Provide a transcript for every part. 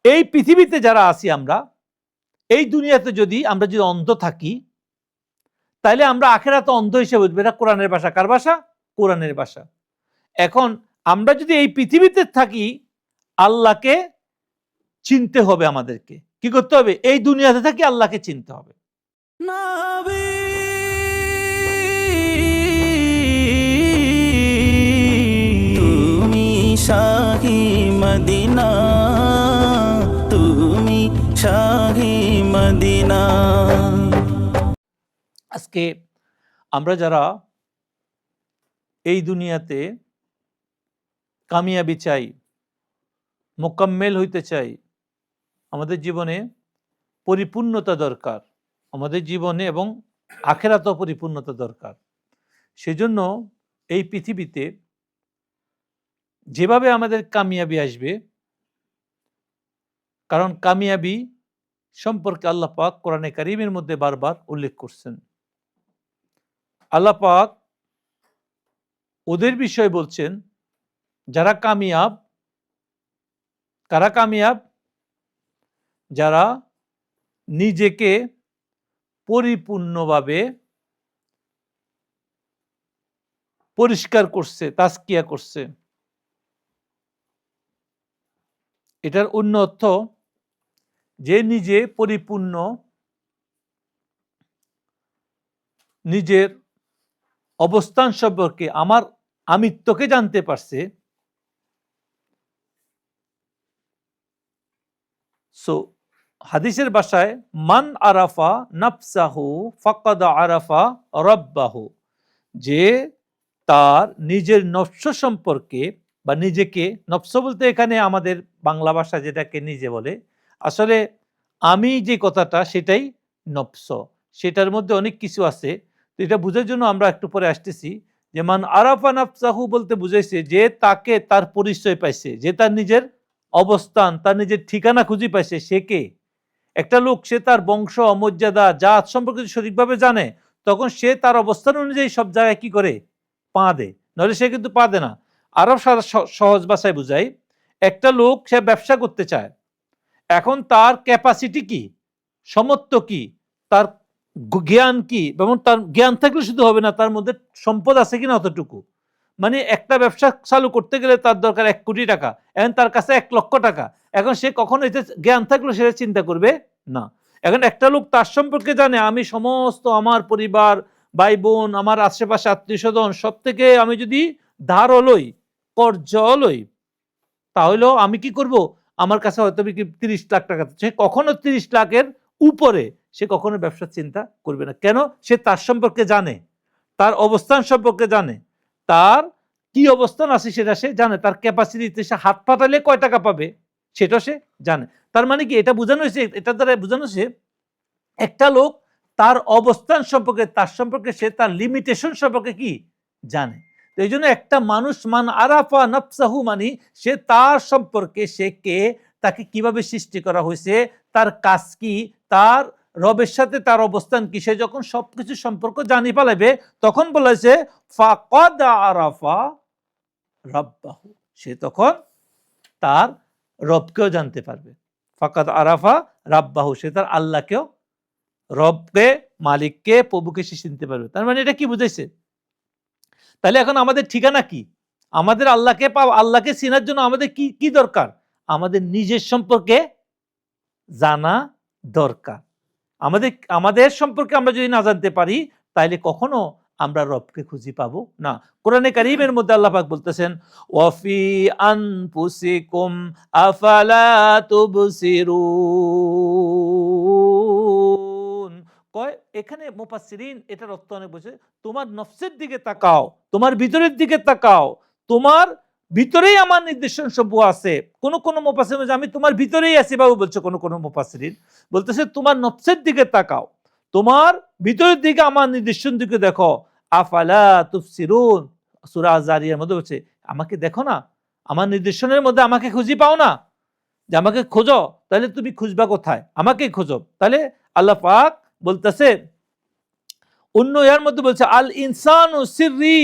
এই পৃথিবীতে যারা আছি আমরা, এই দুনিয়াতে আমরা যদি অন্ধ থাকি, তাহলে আমরা আখিরাতে অন্ধ হিসেবে বুঝবো। এটা কোরআনের ভাষা। কার ভাষা? কোরআনের ভাষা। এখন আমরা যদি এই পৃথিবীতে থাকি, আল্লাহকে চিনতে হবে। আমাদেরকে কি করতে হবে? এই দুনিয়াতে থাকি আল্লাহকে চিনতে হবে। তুমি শাহি মদিনা, তুমি শাহি মদিনা। আজকে আমরা যারা এই দুনিয়াতে কামিয়াবি চাই, মোকাম্মেল হইতে চাই, আমাদের জীবনে পরিপূর্ণতা দরকার, আমাদের জীবনে এবং আখিরাতেও পরিপূর্ণতা দরকার। সেজন্য এই পৃথিবীতে যেভাবে আমাদের কামিয়াবি আসবে, কারণ কামিয়াবি সম্পর্কে আল্লাহ পাক কোরআনে কারীমের মধ্যে বারবার উল্লেখ করছেন। আল্লাহ পাক ওদের বিষয় বলছেন যারা কামিয়াব। কারা কামিয়াব? যারা নিজেকে পরিপূর্ণভাবে পরিষ্কার করছে, তাজকিয়া করছে। এটার অন্য অর্থ যে নিজে পরিপূর্ণ, নিজের অবস্থান সম্পর্কে আমিত্বকে জানতে পারছে। সো হাদিসের ভাষায় মান আরাফা নাফসাহু ফাকাদ আরাফা রাব্বাহু, যে তার নিজের নফস সম্পর্কে বা নিজেকে, নফস বলতে এখানে আমাদের বাংলা ভাষা যেটাকে নিজে বলে, আসলে আমি যে কথাটা সেটাই নফস। সেটার মধ্যে অনেক কিছু আছে। তো এটা বোঝার জন্য আমরা একটু পরে আসতেছি যে মান আরাফা নাফসাহু বলতে বুঝাইছে যে তাকে তার পরিচয় পাইছে, যে তার নিজের অবস্থান, তার নিজের ঠিকানা খুঁজে পাইছে। সে কে? একটা লোক, সে তার বংশ, মর্যাদা, জাত সম্পর্কে সঠিকভাবে জানে, তখন সে তার অবস্থান অনুযায়ী সব জায়গায় কি করে? পা দেয়। নাহলে সে কিন্তু পা দেয় না। আরো সহজ ভাষায় বুঝাই, একটা লোক সে ব্যবসা করতে চায়, এখন তার ক্যাপাসিটি কি, সামর্থ্য কি, তার জ্ঞান কি, এবং তার জ্ঞান থাকলে শুধু হবে না, তার মধ্যে সম্পদ আছে কিনা অতটুকু। মানে একটা ব্যবসা চালু করতে গেলে তার দরকার 1 কোটি টাকা, এখন তার কাছে 1 লক্ষ টাকা। এখন সে কখনো এতে জ্ঞান থাকলেও সেটা চিন্তা করবে না। এখন একটা লোক তার সম্পর্কে জানে, আমি সমস্ত আমার পরিবার, ভাই বোন, আমার আশেপাশে আত্মীয় স্বজন সব থেকে আমি যদি ধার লই, কর্জ লই, তাহলেও আমি কি করব? আমার কাছে হয়তো 30 লাখ টাকা, সে কখনো 30 লাখের উপরে সে কখনো ব্যবসার চিন্তা করবে না। কেন? সে তার সম্পর্কে জানে, তার অবস্থান সম্পর্কে জানে, তার কি অবস্থান আছে সেটা সে জানে, তার ক্যাপাসিটিতে সে হাত পাতালে কয় টাকা পাবে সেটা সে জানে। তার মানে কি? এটা বোঝানো হয়েছে, এটা দ্বারা বোঝানো হয়েছে একটা লোক তার অবস্থান সম্পর্কে, তার সম্পর্কে সে তার লিমিটেশন সম্পর্কে কি জানে। তো এই জন্য একটা মানুষ মান আরাফা নাফসাহু, মানে সে তার সম্পর্কে, সে কে, তাকে কিভাবে সৃষ্টি করা হয়েছে, তার কাজ কি, তার রবের সাথে তার অবস্থান কি, সে যখন সবকিছু সম্পর্ক জানি পালাবে, তখন বলা হয়েছে ফাকাদ আরাফা রাব্বাহু, সে তখন তার রবকেও জানতে পারবে। ফাকাদ আরাফা রাব্বাহু, সে তার আল্লাহকেও, রবকে, মালিককে, প্রভুকে সে চিনতে পারবে। তার মানে এটা কি বুঝাইছে? তাহলে এখন আমাদের ঠিকানা কি? আমাদের আল্লাহকে পাওয়া, আল্লাহকে চেনার জন্য আমাদের কি কি দরকার? আমাদের নিজের সম্পর্কে জানা দরকার। আমাদের সম্পর্কে আমরা যদি না জানতে পারি, তাহলে কখনো আমরা রবকে খুঁজে পাবো না। কোরআনে কারীমের মধ্যে আল্লাহ পাক বলতেছেন ওয়াফি আনফুসিকুম আফালা তুবসিরুন। কয় এখানে মুফাসসিরিন এটার অর্থ অনেক বলছে, তোমার নফসের দিকে তাকাও, তোমার ভিতরের দিকে তাকাও, তোমার ভিতরেই আমার নির্দেশন সমূহ আছে। কোন কোন মুফাসসিরিন আমি তোমার ভিতরেই আছি বাবু বলছে, কোন কোন মুফাসসিরিন বলতেছে তোমার নফসের দিকে তাকাও, তোমার ভিতরের দিকে আমার নির্দেশন দিকে দেখো। আফালা তুবসিরুন, সূরা আয-যারিয়ার মধ্যে বলছে আমাকে দেখো না, আমার নির্দেশনের মধ্যে আমাকে খুঁজে পাও না, যে আমাকে খোঁজো, তাহলে তুমি খুঁজবা কোথায়? আমাকে খোঁজো। তাহলে আল্লাহ পাক বলতেছে অন্য এর মধ্যে বলছে আল ইনসানু সিররি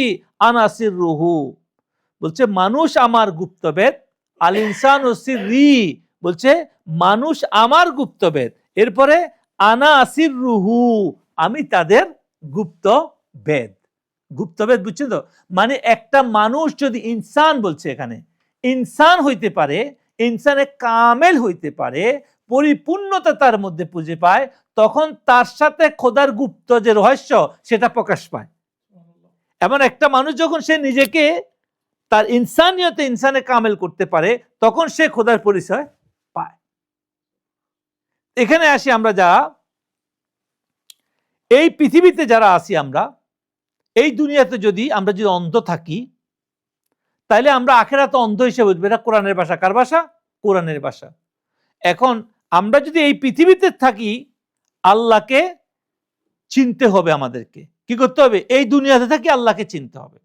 আনা সিররুহু, বলছে মানুষ আমার গুপ্তবেদ। আল ইনসানু সিররি বলছে মানুষ আমার গুপ্তবেদ, এরপরে আনা আসির রুহু, আমি তাদের গুপ্ত বেদ। গুপ্তবেদ বুঝছেন তো? মানে একটা মানুষ যদি ইনসান, বলছে এখানে ইনসান হইতে পারে, ইনসানে কামেল হইতে পারে, পরিপূর্ণতা তার মধ্যে খুঁজে পায়, তখন তার সাথে খোদার গুপ্ত যে রহস্য সেটা প্রকাশ পায়। এমন একটা মানুষ যখন সে নিজেকে তার ইনসানিয়তে ইনসানে কামেল করতে পারে, তখন সে খোদার পরিচয় পায়। এখানে আসি আমরা, যা এই পৃথিবীতে যারা আছি আমরা, এই দুনিয়াতে যদি আমরা অন্ধ থাকি, তাইলে আমরা আখিরাতে অন্ধ হিসেবে বুঝবো। এটা কোরআনের ভাষা। কার ভাষা? কোরআনের ভাষা। এখন আমরা যদি এই পৃথিবীতে থাকি, আল্লাহকে চিনতে হবে। আমাদেরকে কি করতে হবে? এই দুনিয়াতে থাকি আল্লাহকে চিনতে হবে।